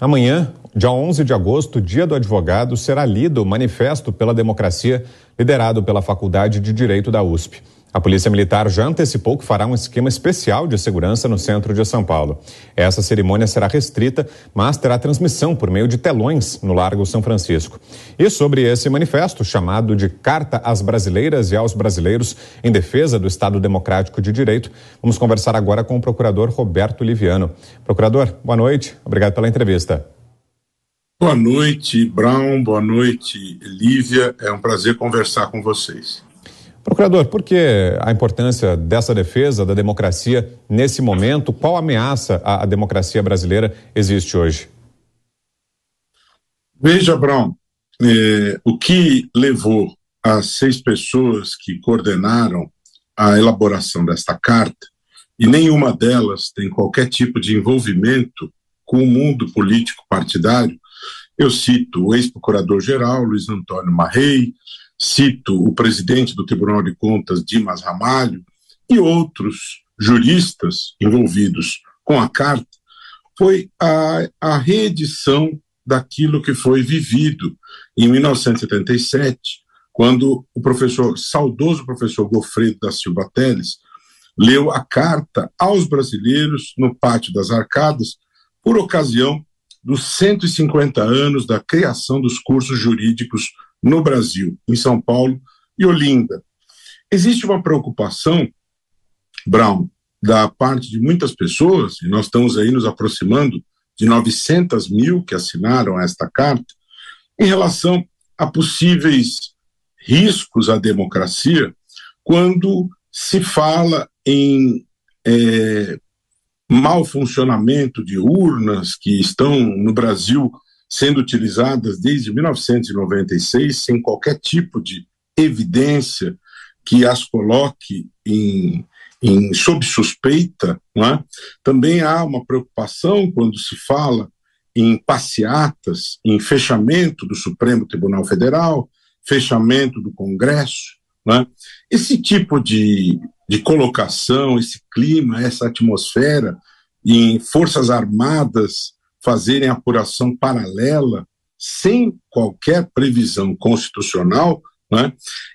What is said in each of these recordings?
Amanhã, dia 11 de agosto, dia do advogado, será lido o Manifesto pela Democracia, liderado pela Faculdade de Direito da USP. A Polícia Militar já antecipou que fará um esquema especial de segurança no centro de São Paulo. Essa cerimônia será restrita, mas terá transmissão por meio de telões no Largo São Francisco. E sobre esse manifesto, chamado de Carta às Brasileiras e aos Brasileiros em Defesa do Estado Democrático de Direito, vamos conversar agora com o procurador Roberto Liviano. Procurador, boa noite. Obrigado pela entrevista. Boa noite, Brown. Boa noite, Lívia. É um prazer conversar com vocês. Procurador, por que a importância dessa defesa da democracia nesse momento? Qual ameaça à democracia brasileira existe hoje? Veja, Brown, o que levou as 6 pessoas que coordenaram a elaboração desta carta, e nenhuma delas tem qualquer tipo de envolvimento com o mundo político partidário. Eu cito o ex-procurador-geral, Luiz Antônio Marrei, cito o presidente do Tribunal de Contas, Dimas Ramalho, e outros juristas envolvidos com a carta, foi a reedição daquilo que foi vivido em 1977, quando o saudoso professor Goffredo da Silva Teles leu a carta aos brasileiros no Pátio das Arcadas, por ocasião dos 150 anos da criação dos cursos jurídicos no Brasil, em São Paulo e Olinda. Existe uma preocupação, Brown, da parte de muitas pessoas, e nós estamos aí nos aproximando de 900 mil que assinaram esta carta, em relação a possíveis riscos à democracia quando se fala em mau funcionamento de urnas que estão no Brasil sendo utilizadas desde 1996, sem qualquer tipo de evidência que as coloque sob suspeita, não é? Também há uma preocupação quando se fala em passeatas, em fechamento do Supremo Tribunal Federal, fechamento do Congresso, não é? Esse tipo de colocação, esse clima, essa atmosfera em Forças Armadas fazerem apuração paralela, sem qualquer previsão constitucional, né?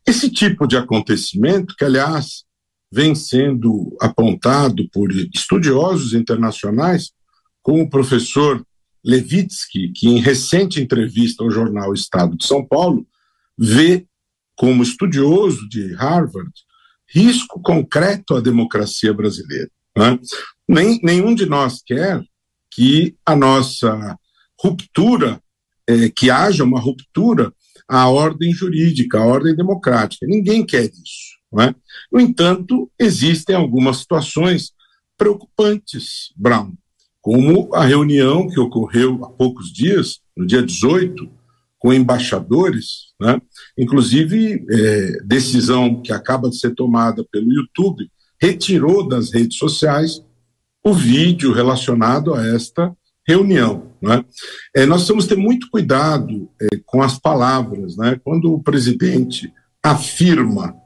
Esse tipo de acontecimento, que aliás vem sendo apontado por estudiosos internacionais, como o professor Levitsky, que em recente entrevista ao jornal Estado de São Paulo, vê como estudioso de Harvard risco concreto à democracia brasileira, né? Nenhum de nós quer que a nossa ruptura, que haja uma ruptura à ordem jurídica, à ordem democrática. Ninguém quer isso, não é? No entanto, existem algumas situações preocupantes, Brown, como a reunião que ocorreu há poucos dias, no dia 18, com embaixadores, né? Inclusive, decisão que acaba de ser tomada pelo YouTube, retirou das redes sociais o vídeo relacionado a esta reunião, né? Nós temos que ter muito cuidado com as palavras, né? Quando o presidente afirma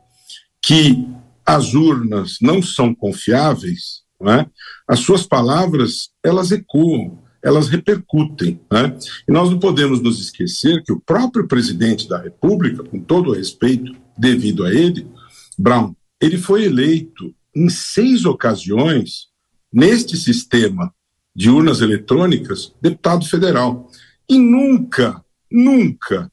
que as urnas não são confiáveis, né? As suas palavras, elas ecoam, elas repercutem, né? E nós não podemos nos esquecer que o próprio presidente da República, com todo o respeito devido a ele, Brown, ele foi eleito em 6 ocasiões neste sistema de urnas eletrônicas, deputado federal, e nunca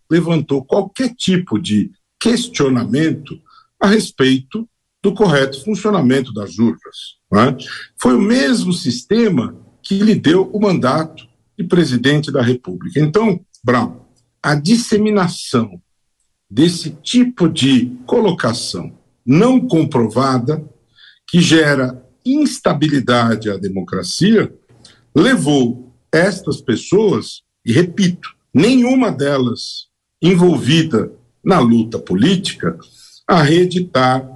levantou qualquer tipo de questionamento a respeito do correto funcionamento das urnas, né? Foi o mesmo sistema que lhe deu o mandato de presidente da República. Então, Brown, a disseminação desse tipo de colocação não comprovada, que gera instabilidade à democracia, levou estas pessoas, e repito, nenhuma delas envolvida na luta política, a reeditar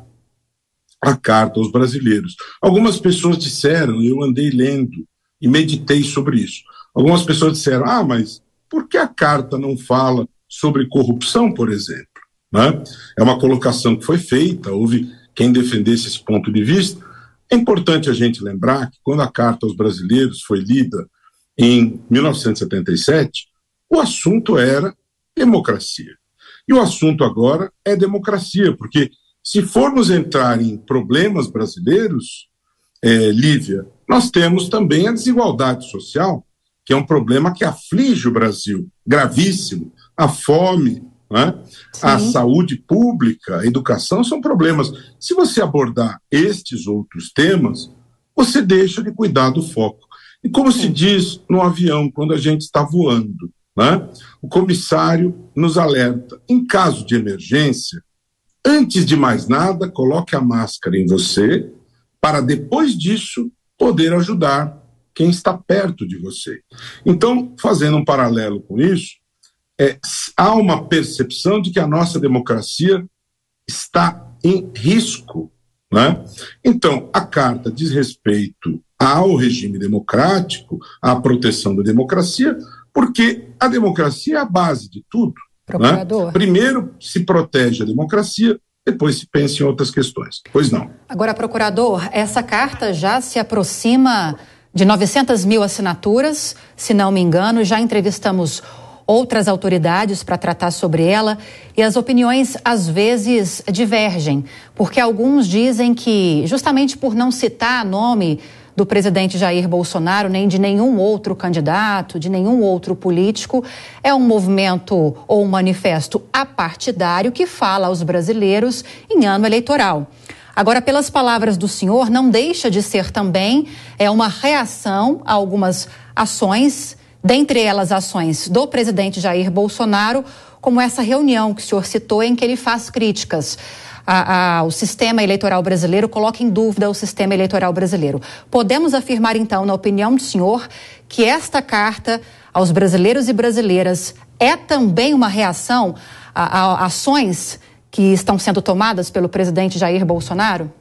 a carta aos brasileiros. Algumas pessoas disseram, eu andei lendo e meditei sobre isso, algumas pessoas disseram, mas por que a carta não fala sobre corrupção, por exemplo? Né? É uma colocação que foi feita, houve quem defendesse esse ponto de vista. É importante a gente lembrar que quando a carta aos brasileiros foi lida em 1977, o assunto era democracia. E o assunto agora é democracia, porque se formos entrar em problemas brasileiros, Lívia, nós temos também a desigualdade social, que é um problema que aflige o Brasil, gravíssimo. A fome, né? A saúde pública, a educação são problemas. Se você abordar estes outros temas, você deixa de cuidar do foco. E como se diz no avião, quando a gente está voando, né? O comissário nos alerta, em caso de emergência, antes de mais nada, coloque a máscara em você, para depois disso poder ajudar quem está perto de você. Então, fazendo um paralelo com isso, há uma percepção de que a nossa democracia está em risco, né? Então, a carta diz respeito ao regime democrático, à proteção da democracia, porque a democracia é a base de tudo. Procurador. Né? Primeiro se protege a democracia, depois se pensa em outras questões. Pois não. Agora, procurador, essa carta já se aproxima de 900 mil assinaturas, se não me engano. Já entrevistamos outras autoridades para tratar sobre ela e as opiniões às vezes divergem, porque alguns dizem que, justamente por não citar nome do presidente Jair Bolsonaro, nem de nenhum outro candidato, de nenhum outro político, é um movimento ou um manifesto apartidário que fala aos brasileiros em ano eleitoral. Agora, pelas palavras do senhor, não deixa de ser também uma reação a algumas ações, dentre elas ações do presidente Jair Bolsonaro, como essa reunião que o senhor citou, em que ele faz críticas ao sistema eleitoral brasileiro, coloca em dúvida o sistema eleitoral brasileiro. Podemos afirmar, então, na opinião do senhor, que esta carta aos brasileiros e brasileiras é também uma reação a ações que estão sendo tomadas pelo presidente Jair Bolsonaro?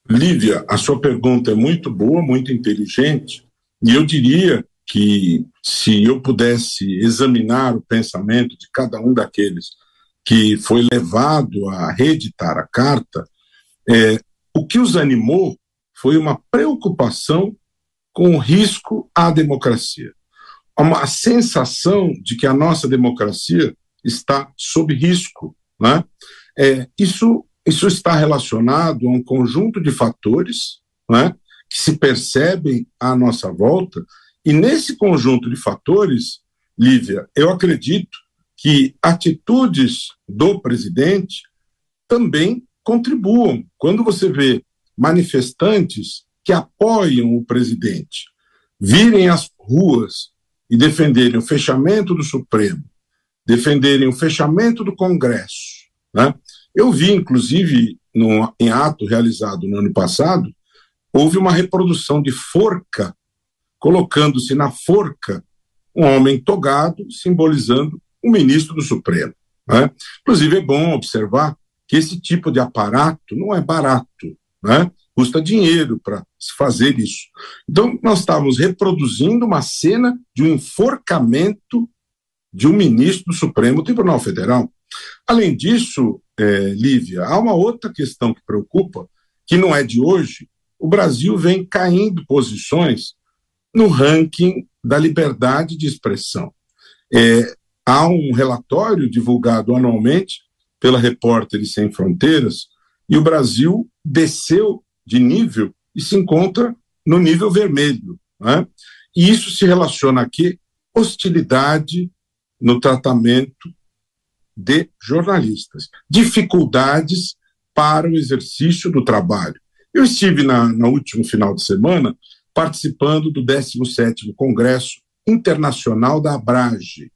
Lívia, a sua pergunta é muito boa, muito inteligente, e eu diria que se eu pudesse examinar o pensamento de cada um daqueles que foi levado a reeditar a carta, o que os animou foi uma preocupação com o risco à democracia. Uma sensação de que a nossa democracia está sob risco, né? Isso está relacionado a um conjunto de fatores, né, que se percebem à nossa volta, e nesse conjunto de fatores, Lívia, eu acredito que atitudes do presidente também contribuam. Quando você vê manifestantes que apoiam o presidente virem às ruas e defenderem o fechamento do Supremo, defenderem o fechamento do Congresso, né? Eu vi, inclusive, em ato realizado no ano passado, houve uma reprodução de forca, colocando-se na forca um homem togado, simbolizando o ministro do Supremo, né? Inclusive, é bom observar que esse tipo de aparato não é barato, né? Custa dinheiro para se fazer isso. Então, nós estávamos reproduzindo uma cena de um enforcamento de um ministro do Supremo Tribunal Federal. Além disso, Lívia, há uma outra questão que preocupa, que não é de hoje. O Brasil vem caindo posições no ranking da liberdade de expressão. Há um relatório divulgado anualmente pela Repórteres Sem Fronteiras e o Brasil desceu de nível e se encontra no nível vermelho, né? E isso se relaciona aqui hostilidade no tratamento de jornalistas, dificuldades para o exercício do trabalho. Eu estive no último final de semana participando do 17º Congresso Internacional da Abrage,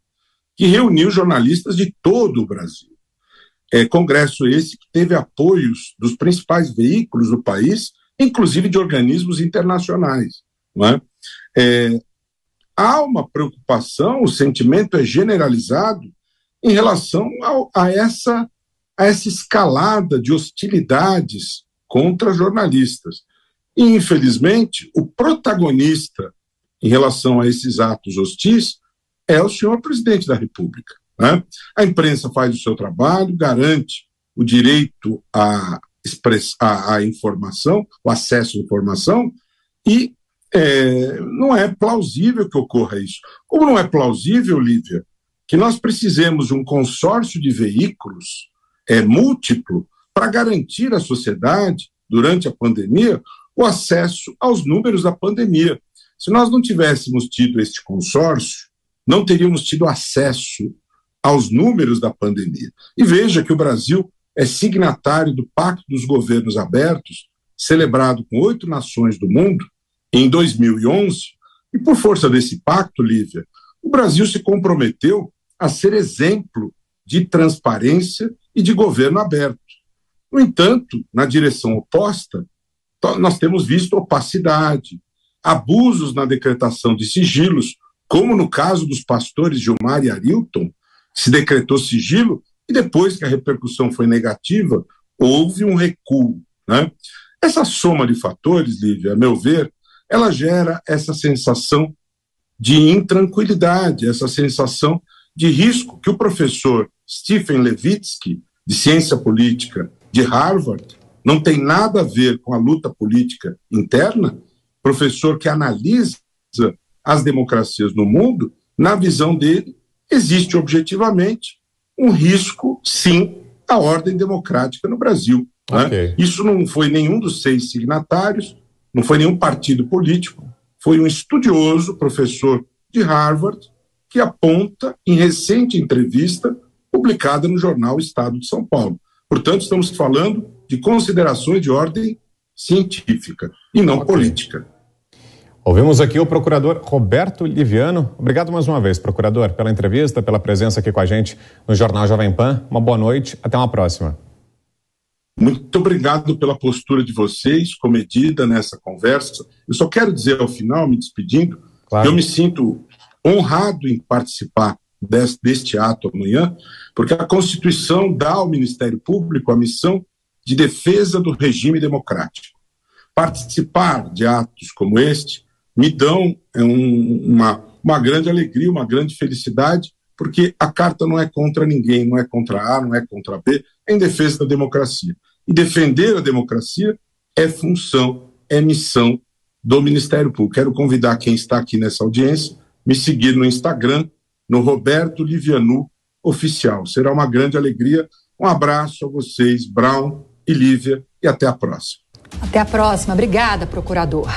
que reuniu jornalistas de todo o Brasil. Congresso esse que teve apoios dos principais veículos do país, inclusive de organismos internacionais, não é? Há uma preocupação, o sentimento é generalizado em relação a essa escalada de hostilidades contra jornalistas. E, infelizmente, o protagonista em relação a esses atos hostis é o senhor presidente da República, né? A imprensa faz o seu trabalho, garante o direito à informação, o acesso à informação, e não é plausível que ocorra isso. Como não é plausível, Lívia, que nós precisemos de um consórcio de veículos múltiplo para garantir à sociedade, durante a pandemia, o acesso aos números da pandemia. Se nós não tivéssemos tido este consórcio, não teríamos tido acesso aos números da pandemia. E veja que o Brasil é signatário do Pacto dos Governos Abertos, celebrado com 8 nações do mundo, em 2011, e por força desse pacto, Lívia, o Brasil se comprometeu a ser exemplo de transparência e de governo aberto. No entanto, na direção oposta, nós temos visto opacidade, abusos na decretação de sigilos, como no caso dos pastores Gilmar e Arilton, se decretou sigilo e depois que a repercussão foi negativa, houve um recuo, né? Essa soma de fatores, Lívia, a meu ver, ela gera essa sensação de intranquilidade, essa sensação de risco que o professor Stephen Levitsky, de ciência política de Harvard, não tem nada a ver com a luta política interna, professor que analisa as democracias no mundo, na visão dele, existe objetivamente um risco, sim, à ordem democrática no Brasil. Okay. Né? Isso não foi nenhum dos 6 signatários, não foi nenhum partido político, foi um estudioso, professor de Harvard, que aponta em recente entrevista publicada no jornal Estado de São Paulo. Portanto, estamos falando de considerações de ordem científica e não política. Ouvimos aqui o procurador Roberto Liviano. Obrigado mais uma vez, procurador, pela entrevista, pela presença aqui com a gente no Jornal Jovem Pan. Uma boa noite, até uma próxima. Muito obrigado pela postura de vocês, comedida nessa conversa. Eu só quero dizer ao final, me despedindo, que eu me sinto honrado em participar deste ato amanhã, porque a Constituição dá ao Ministério Público a missão de defesa do regime democrático. Participar de atos como este me dão uma grande alegria, uma grande felicidade, porque a carta não é contra ninguém, não é contra A, não é contra B, é em defesa da democracia. E defender a democracia é função, é missão do Ministério Público. Quero convidar quem está aqui nessa audiência, me seguir no Instagram, no Roberto Livianu Oficial. Será uma grande alegria. Um abraço a vocês, Brown e Lívia, e até a próxima. Até a próxima. Obrigada, procurador.